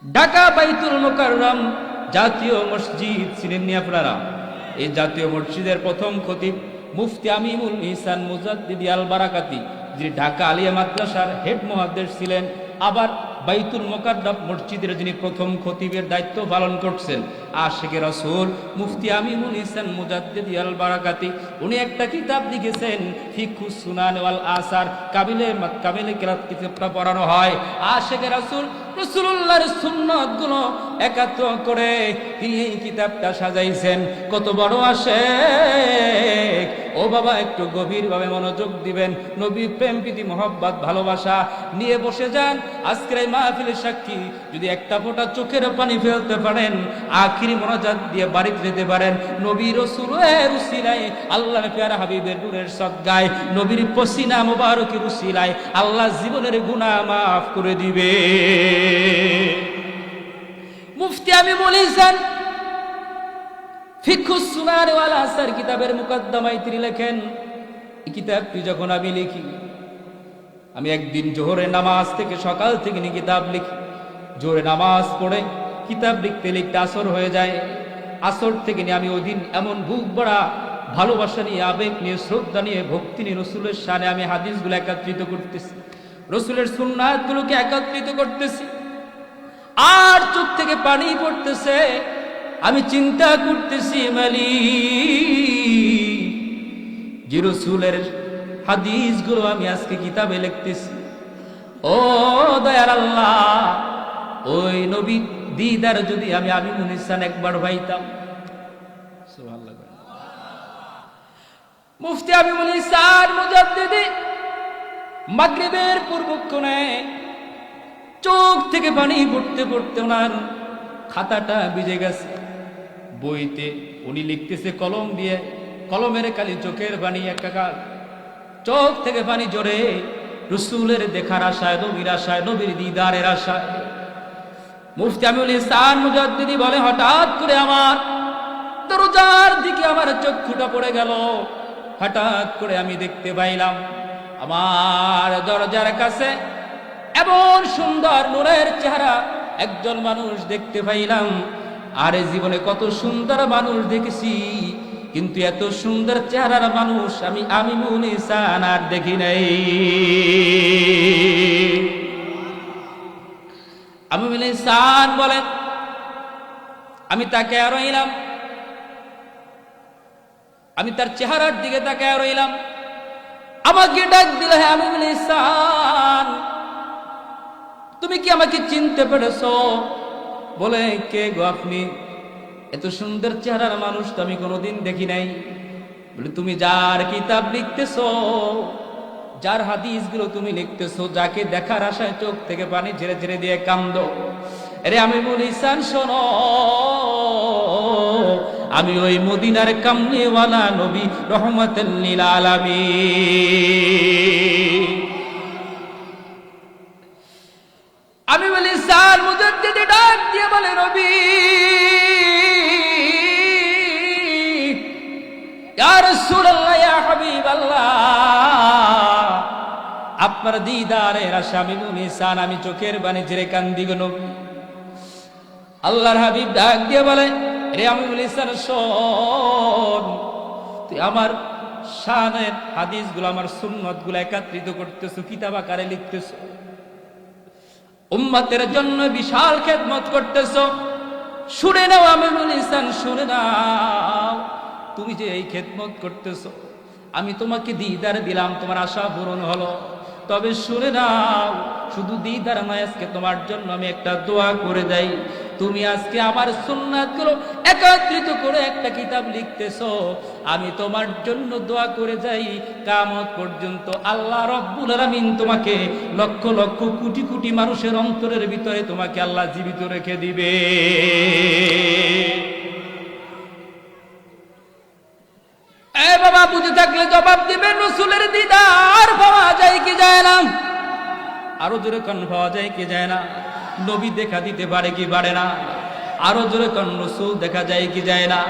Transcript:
ঢাকা বাইতুল মুকাররম জাতীয় মসজিদ ছিলেন আপনারা। এই জাতীয় মসজিদের প্রথম খতিব মুফতি আমিনুল ইহসান মুজাদ্দিদি আল বারাকাতি, যিনি ঢাকা আলিয়া মাদ্রাসার হেড মুহাদ্দিস ছিলেন, আবার বাইতুল মুকাররম মসজিদের যিনি প্রথম খতিবের দায়িত্ব পালন করছেন, আশিকে রাসূল মুফতি আমিনুল ইহসান মুজাদ্দিদি আল বারাকাতি, উনি একটা কিতাব লিখেছেন ফিকহুস সুনান ওয়াল আসার। কাবিলে কেরাত কিতাবটা পড়ানো হয়। আশিকে রাসূল রাসূলুল্লাহর সুন্নাতগুলো একত্র করে তিনি এই কিতাবটা সাজাইছেন। কত বড় আশিক! ও বাবা, একটু গভীরভাবে মনোযোগ দিবেন। নবী প্রেম প্রীতি মহব্বত ভালোবাসা নিয়ে বসে যান। আজকের এই মাহফিলের সাক্ষী যদি একটা ফোঁটা চোখের পানি ফেলতে পারেন, আখিরি মোনাজাত দিয়ে বাড়িতে যেতে পারেন, নবী রাসূলের উসিলায়, আল্লাহর প্যারা হাবিবের নূরের সদকায়, নবীর পসিনা মোবারকের উসিলায় আল্লাহ জীবনের গুনাহ মাফ করে দিবে। মুফতি আমিনুল ইহসান ফিকহুস সুনান ওয়াল আসার কিতাবের মুকদ্দমায় তিনি লেখেন, এই কিতাবটি যখন আমি লিখি, আমি একদিন জোহরের নামাজ থেকে সকাল থেকে কিতাব লিখি। জোহরে নামাজ পড়ে কিতাব লিখতে লিখতে আসর হয়ে যায়। আসর থেকে নিয়ে আমি ওই দিন এমন বুক ভরা ভালোবাসা নিয়ে, আবেগ নিয়ে, শ্রদ্ধা নিয়ে, ভক্তি নিয়ে রসুলের শানে আমি হাদিসগুলো একত্রিত করতেছি, রসুলের সুন্নাতগুলোকে একত্রিত করতেছি। আর চোখ থেকে পানি পড়তেছে। আমি চিন্তা করতেছি, মালিক, যে রসুলের হাদিসগুলো আমি আজকে কিতাবে লিখতেছি, ও দয়ার আল্লাহ, ওই নবী দিদার যদি আমি আমিনুল ইহসান একবার পাইতাম। সুবহানাল্লাহ। মুফতি আমিনুল ইহসান মুজাদ্দিদি মাগরিবের পূর্বক্ষণে চোখ থেকে পানি পড়তে পড়তে ওনার খাতাটা ভিজে গেছে। বইতে উনি লিখতেছে কলম দিয়ে, কলমের কালি চোখের পানি একাকার, চোখ থেকে পানি জড়ে রসুলের দেখার আশায়, নবীর আশায়, নবীর দিদারের আশায়। মুফতি আমিনুল ইহসান মুজাদ্দিদি বলে, হঠাৎ করে আমার দরজার দিকে আমার চক্ষুটা পড়ে গেল। হঠাৎ করে আমি দেখতে পাইলাম আমার দরজার কাছে এমন সুন্দর নূরের চেহারা একজন মানুষ দেখতে পাইলাম। আর এই জীবনে কত সুন্দর মানুষ দেখেছি, কিন্তু এত সুন্দর চেহারার মানুষ আমি আমিনুল ইহসান আর দেখি নাই। আমিনুল ইহসান বলেন, আমি তাকায় রইলাম, আমি তার চেহারার দিকে তাকায় রইলাম। আমাকে ডাক দিল, হে আমিনুল ইহসান, তুমি কি আমাকে চিনতে পেরেছো? বলে, কে গো আপনি? এত সুন্দর চেহারার মানুষ তো আমি কোনোদিন দেখি নাই। বলে, তুমি যার কিতাব লিখতেছো, যার হাদিসগুলো তুমি লিখতেছো, যাকে দেখার আশায় চোখ থেকে পানি ঝেড়ে ঝেড়ে দিয়ে কান্দো, আরে আমিনুল ইহসান শোনো, আমি ওই মদিনার কামলিওয়ালা নবী রহমাতুল লিল আলামিন। আমিনুল ইহসান মুজাদ্দিদি ডাক দিয়ে বলে, নবী, ইয়া রাসূলুল্লাহ, ইয়া হাবিবাল্লাহ, আপনার দিদারের আশা আমিনুল ইহসান, আমি চোখের পানি ঝেড়ে কান্দি গো নবী। আল্লাহর হাবিব ডাক দিয়ে বলে, রে আমিনুল ইহসান শোন, তুই আমার শানের হাদিসগুলো, আমার সুন্নতগুলো একত্রিত করতেছো, কিতাব আকারে লিখতেছো, উম্মতের জন্য বিশাল খেদমত করতেছো। শুনে নাও আমিনুল ইহসান, শুনে নাও, তুমি যে এই খেদমত করতেছো, আমি তোমাকে দিদার দিলাম, তোমার আশা পূরণ হলো। তবে শুনে নাও, শুধু দিদার নয়, আজকে তোমার জন্য আমি একটা দোয়া করে যাই। তুমি আজকে আমার সুন্নাতগুলো একত্রিত করে একটা কিতাব লিখতেছো, আমি তোমার জন্য দোয়া করে যাই, কিয়ামত পর্যন্ত আল্লাহ রব্বুল আলামিন তোমাকে লক্ষ লক্ষ কোটি কোটি মানুষের অন্তরের ভিতরে তোমাকে আল্লাহ জীবিত রেখে দিবে। এ বাবা, বুঝে থাকলে জবাব দিবেন, রাসূলের দিদার পাওয়া যায় কি যায় না? আরো জোরে কান, পাওয়া যায় কি যায় না? নবী দেখা দিতে পারে কি পারে না? আরো জোরে কান, রাসূল দেখা যায় কি যায় না?